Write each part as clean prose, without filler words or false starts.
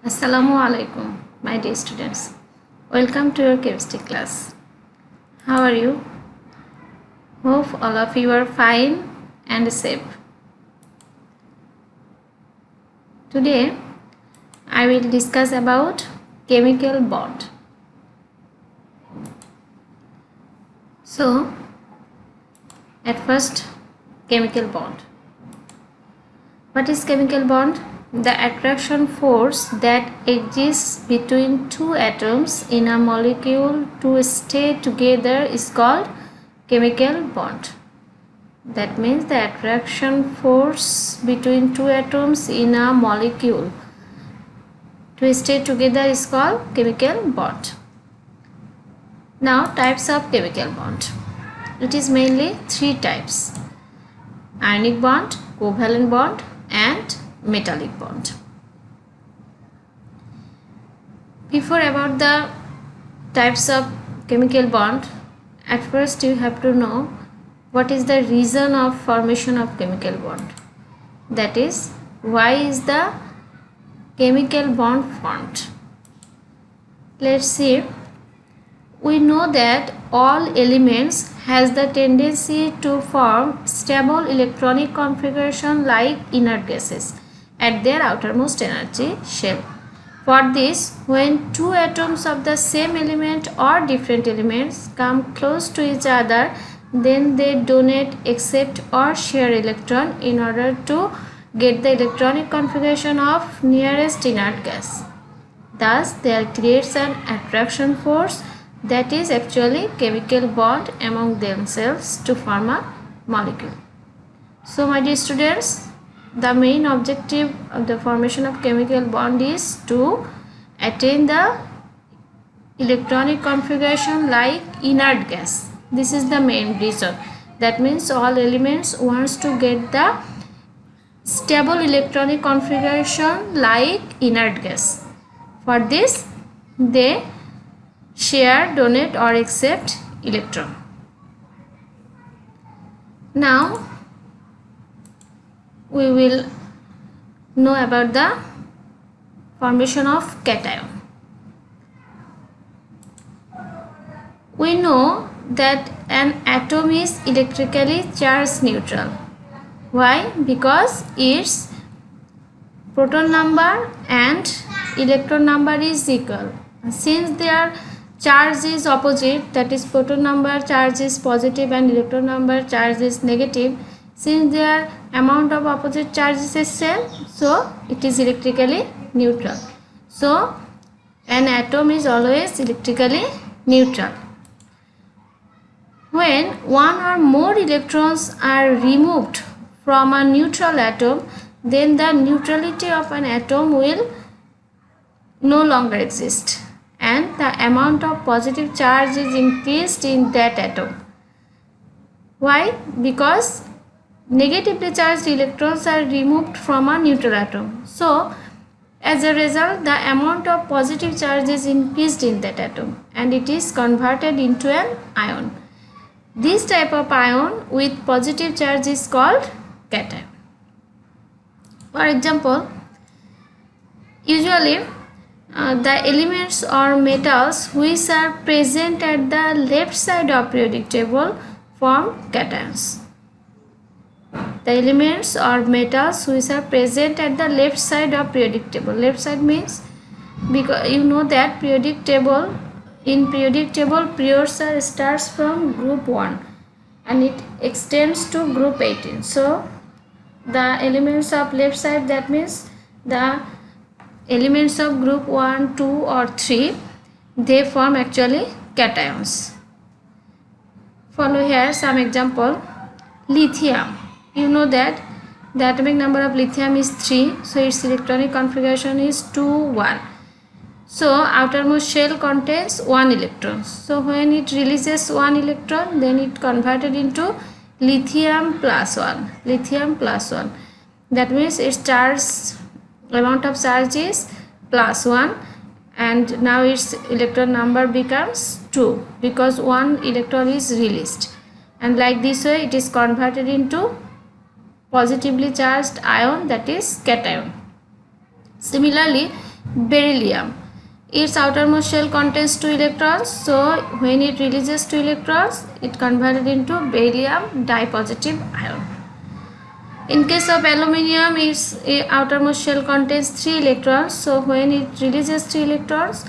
Assalamu alaikum, my dear students. Welcome to your chemistry class. How are you? Hope all of you are fine and safe. Today, I will discuss about chemical bond. So, at first, chemical bond. What is chemical bond? The attraction force that exists between two atoms in a molecule to stay together is called chemical bond. That means the attraction force between two atoms in a molecule to stay together is called chemical bond. Now, types of chemical bond. It is mainly three types: ionic bond, covalent bond, and metallic bond. Before about the types of chemical bond, at first you have to know what is the reason of formation of chemical bond. That is, why is the chemical bond formed? Let's see. We know that all elements has the tendency to form stable electronic configuration like inert gases at their outermost energy shell. For this, when two atoms of the same element or different elements come close to each other, then they donate, accept or share electron in order to get the electronic configuration of nearest inert gas. Thus, there creates an attraction force that is actually chemical bond among themselves to form a molecule. So, my dear students, the main objective of the formation of chemical bond is to attain the electronic configuration like inert gas. This is the main reason. That means all elements wants to get the stable electronic configuration like inert gas. For this, they share, donate or accept electron. Now, we will know about the formation of cation. We know that an atom is electrically charged neutral. Why? Because its proton number and electron number is equal. Since their charge is opposite, that is proton number charge is positive and electron number charge is negative, since their amount of opposite charge is same, so it is electrically neutral. So an atom is always electrically neutral. When one or more electrons are removed from a neutral atom, then the neutrality of an atom will no longer exist and the amount of positive charge is increased in that atom. Why? Because negatively charged electrons are removed from a neutral atom. So, as a result, the amount of positive charge is increased in that atom and it is converted into an ion. This type of ion with positive charge is called cation. For example, usually the elements or metals which are present at the left side of periodic table form cations. The elements or metals which are present at the left side of periodic table. Left side means, because you know that periodic table, in periodic table precursor starts from group 1 and it extends to group 18. So the elements of left side, that means the elements of group 1, 2 or 3, they form actually cations. Follow here some example. Lithium. You know that the atomic number of lithium is 3, so its electronic configuration is 2, 1. So outermost shell contains 1 electron. So when it releases 1 electron, then it converted into lithium plus 1. Lithium plus 1. That means its charge, amount of charge is plus 1 and now its electron number becomes 2 because 1 electron is released. And like this way it is converted into positively charged ion, that is cation. Similarly, beryllium. Its outermost shell contains 2 electrons, so when it releases 2 electrons, it converted into beryllium dipositive ion. In case of aluminium, its outermost shell contains 3 electrons, so when it releases 3 electrons,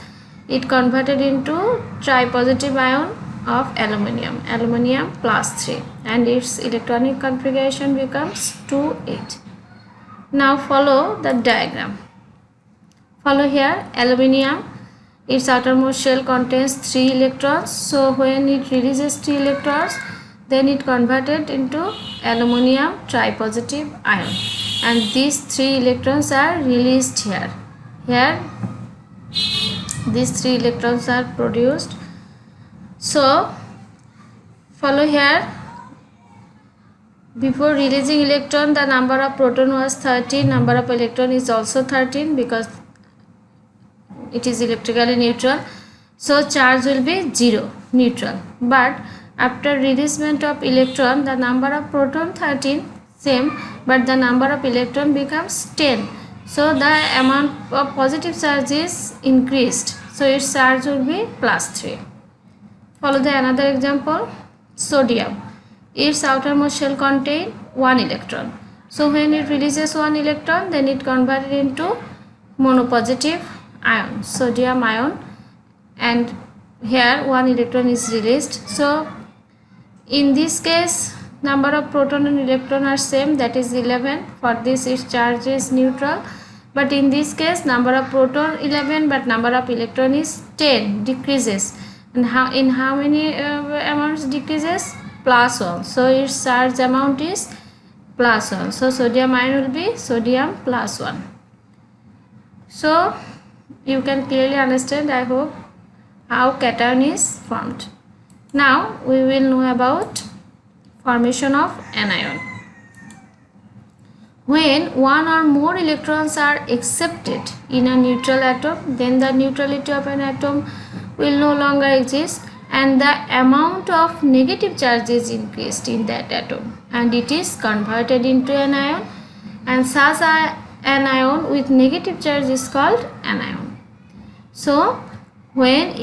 it converted into tripositive ion of aluminium, aluminium plus 3, and its electronic configuration becomes 2,8. Now follow the diagram. Follow here. Aluminium, its outermost shell contains 3 electrons, so when it releases 3 electrons, then it converted into aluminium tripositive ion, and these 3 electrons are released here. Here these 3 electrons are produced. So follow here. Before releasing electron, the number of proton was 13, number of electron is also 13 because it is electrically neutral, so charge will be 0, neutral. But after releasement of electron, the number of proton 13 same, but the number of electron becomes 10, so the amount of positive charge is increased, so its charge will be plus 3. Follow the another example. Sodium, its outermost shell contain 1 electron, so when it releases 1 electron, then it converted into monopositive ion, sodium ion, and here 1 electron is released. So in this case, number of proton and electron are same, that is 11. For this its charge is neutral, but in this case number of proton 11 but number of electron is 10, decreases. And how many amounts decreases? Plus 1, so its charge amount is plus 1, so sodium ion will be sodium plus 1. So you can clearly understand, I hope, how cation is formed. Now we will know about formation of anion. When one or more electrons are accepted in a neutral atom, then the neutrality of an atom will no longer exist, and the amount of negative charge is increased in that atom, and it is converted into an ion, and such an ion with negative charge is called anion. So when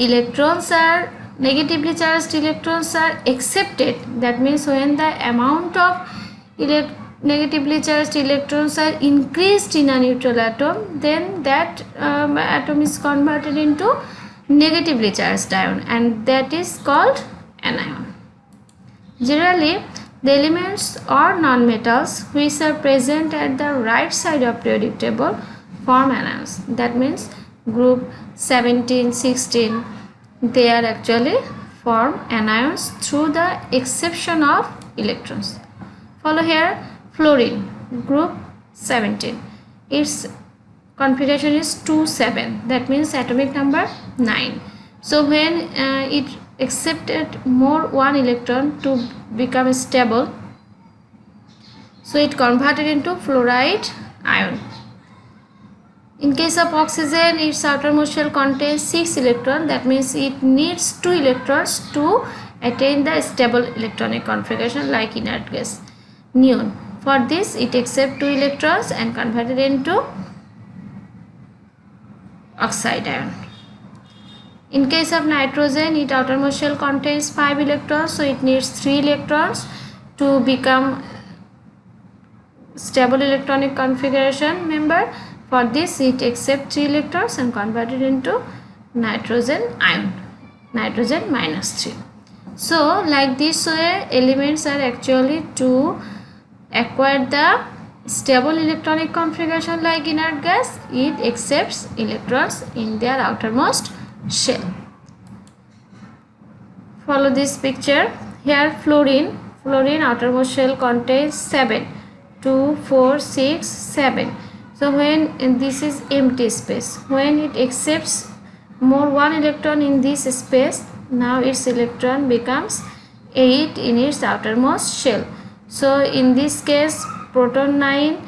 negatively charged electrons are accepted, that means when the amount of negatively charged electrons are increased in a neutral atom, then that atom is converted into negatively charged ion, and that is called anion. Generally, the elements or non-metals which are present at the right side of periodic table form anions. That means group 17, 16, they are actually form anions through the exception of electrons. Follow here. Fluorine, group 17, its configuration is 2,7, that means atomic number 9. So when it accepted more 1 electron to become stable, so it converted into fluoride ion. In case of oxygen, its outermost shell contains 6 electrons, that means it needs 2 electrons to attain the stable electronic configuration like inert gas. Neon, for this it accepts 2 electrons and converted into oxide ion. In case of nitrogen, its outermost shell contains 5 electrons, so it needs 3 electrons to become stable electronic configuration member. For this it accepts 3 electrons and converted into nitrogen ion, nitrogen minus 3. So like this way, elements are actually to acquire the stable electronic configuration like inert gas, it accepts electrons in their outermost shell. Follow this picture. Here fluorine outermost shell contains 7, 2, 4, 6, 7. So when this is empty space, when it accepts more 1 electron in this space, now its electron becomes 8 in its outermost shell. So in this case proton 9,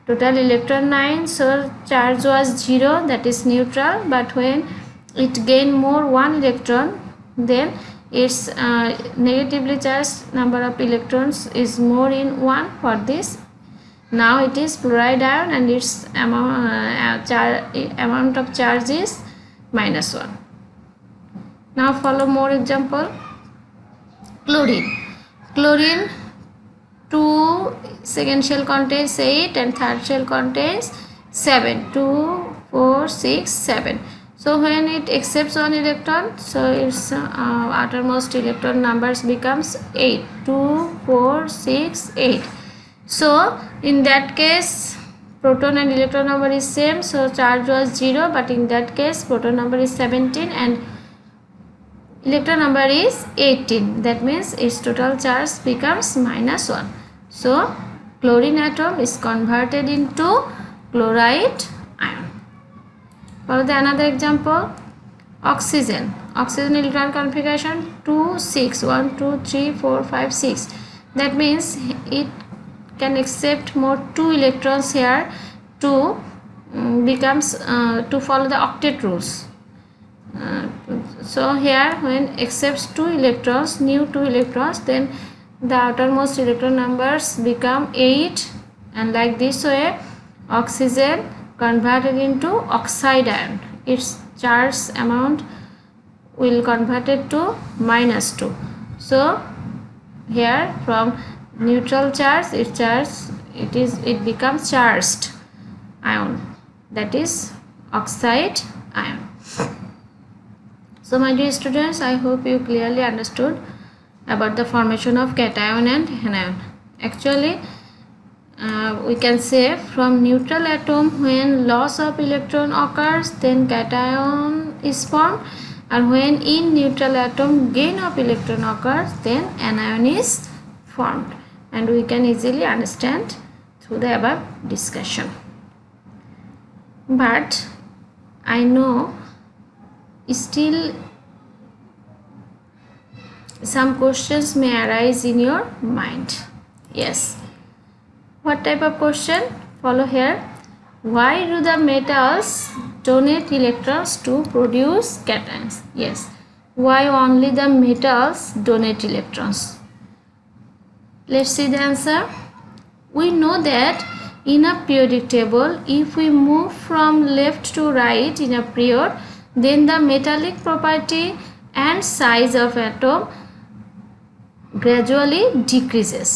total electron 9, so charge was 0, that is neutral, but when it gain more 1 electron, then its negatively charged number of electrons is more in 1. For this Now it is fluoride ion and its amount of charge is -1. Now follow more example. Chlorine. Chlorine, 2 second shell contains 8 and third shell contains 7. 2, 4, 6, 7. So when it accepts one electron, so its outermost electron numbers becomes 8. 2, 4, 6, 8. So in that case, proton and electron number is same, so charge was 0, but in that case proton number is 17 and electron number is 18. That means its total charge becomes -1. So chlorine atom is converted into chloride ion. For the another example, oxygen. Oxygen electron configuration 2, 6. 1, 2, 3, 4, 5, 6. That means it can accept more 2 electrons here to to follow the octet rules. So here when accepts 2 electrons, new 2 electrons, then the outermost electron numbers become 8, and like this way oxygen converted into oxide ion, its charge amount will convert it to -2. So here from neutral charge, it becomes charged ion, that is oxide ion. So my dear students, I hope you clearly understood about the formation of cation and anion. Actually we can say from neutral atom, when loss of electron occurs, then cation is formed, and when in neutral atom gain of electron occurs, then anion is formed, and we can easily understand through the above discussion. But I know still some questions may arise in your mind. Yes. What type of question? Follow here. Why do the metals donate electrons to produce cations? Yes. Why only the metals donate electrons? Let's see the answer. We know that in a periodic table, if we move from left to right in a period, then the metallic property and size of atom gradually decreases.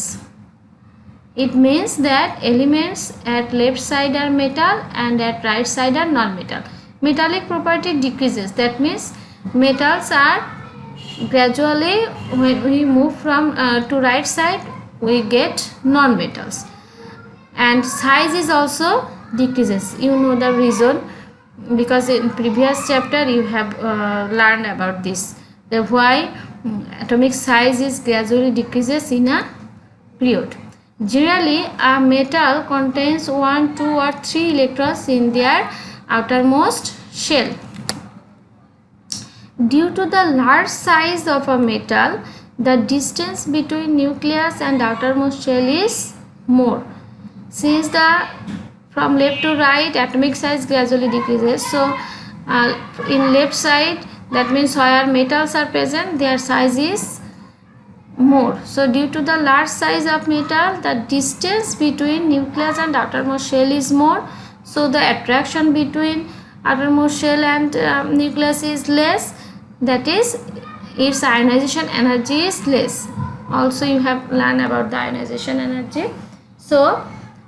It means that elements at left side are metal and at right side are non-metal. Metallic property decreases. That means metals are gradually, when we move from to right side, we get non-metals, and size is also decreases. You know the reason, because in previous chapter you have learned about this, that why atomic size is gradually decreases in a period. Generally a metal contains 1, 2 or 3 electrons in their outermost shell. Due to the large size of a metal, the distance between nucleus and outermost shell is more. Since from left to right atomic size gradually decreases, so in left side, that means where metals are present, their size is more. So due to the large size of metal, the distance between nucleus and outermost shell is more, so the attraction between outermost shell and nucleus is less, that is its ionization energy is less. Also you have learned about the ionization energy. So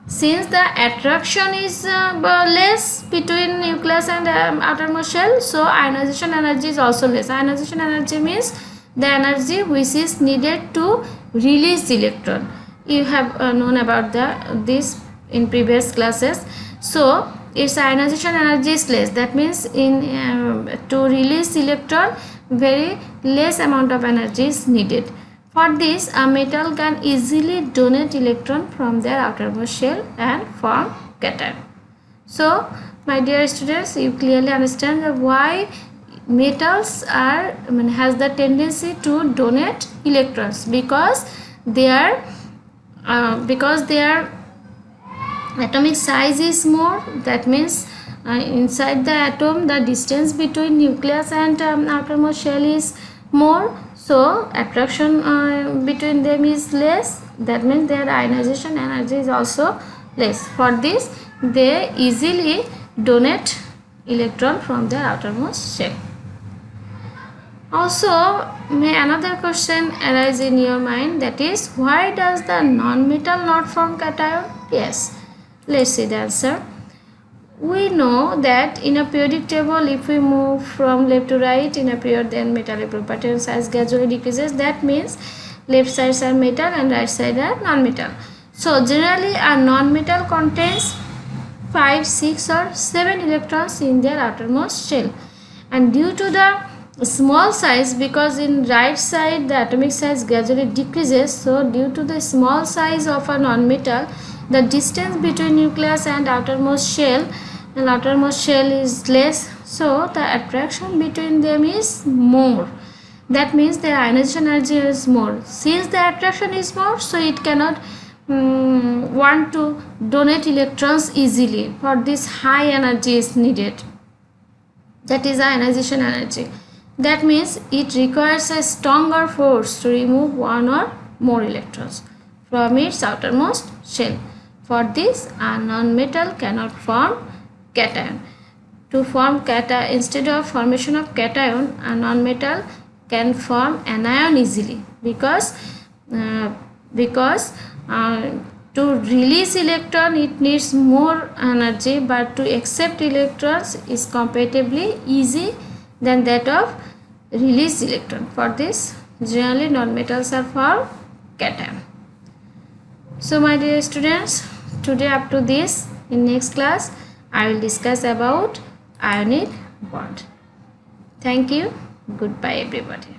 since the attraction is less between nucleus and outermost shell, so ionization energy is also less. Ionization energy means the energy which is needed to release electron. You have known about this in previous classes. So its ionization energy is less. That means in to release electron, very less amount of energy is needed. For this, a metal can easily donate electron from their outermost shell and form cation. So my dear students, you clearly understand why metals has the tendency to donate electrons, because their atomic size is more. That means inside the atom the distance between nucleus and outermost shell is more, so attraction between them is less. That means their ionization energy is also less. For this, they easily donate electron from their outermost shell. Also, may another question arise in your mind, that is, why does the non-metal not form cation? Yes, let's see the answer. We know that in a periodic table, if we move from left to right in a period, then metal electron size gradually decreases. That means left sides are metal and right side are non-metal. So generally a non-metal contains 5, 6 or 7 electrons in their outermost shell, and due to the small size, because in right side the atomic size gradually decreases, so due to the small size of a non-metal, the distance between nucleus and outermost shell is less, so the attraction between them is more. That means the ionization energy is more. Since the attraction is more, so it cannot want to donate electrons easily. For this, high energy is needed, that is ionization energy. That means it requires a stronger force to remove one or more electrons from its outermost shell. For this, a non-metal cannot form cation. To form cation, instead of formation of cation, a non-metal can form anion easily, because to release electron it needs more energy, but to accept electrons is comparatively easy than that of release electron. For this, generally non-metals are formed cation. So my dear students, today up to this. In next class I will discuss about ionic bond. Thank you. Goodbye everybody.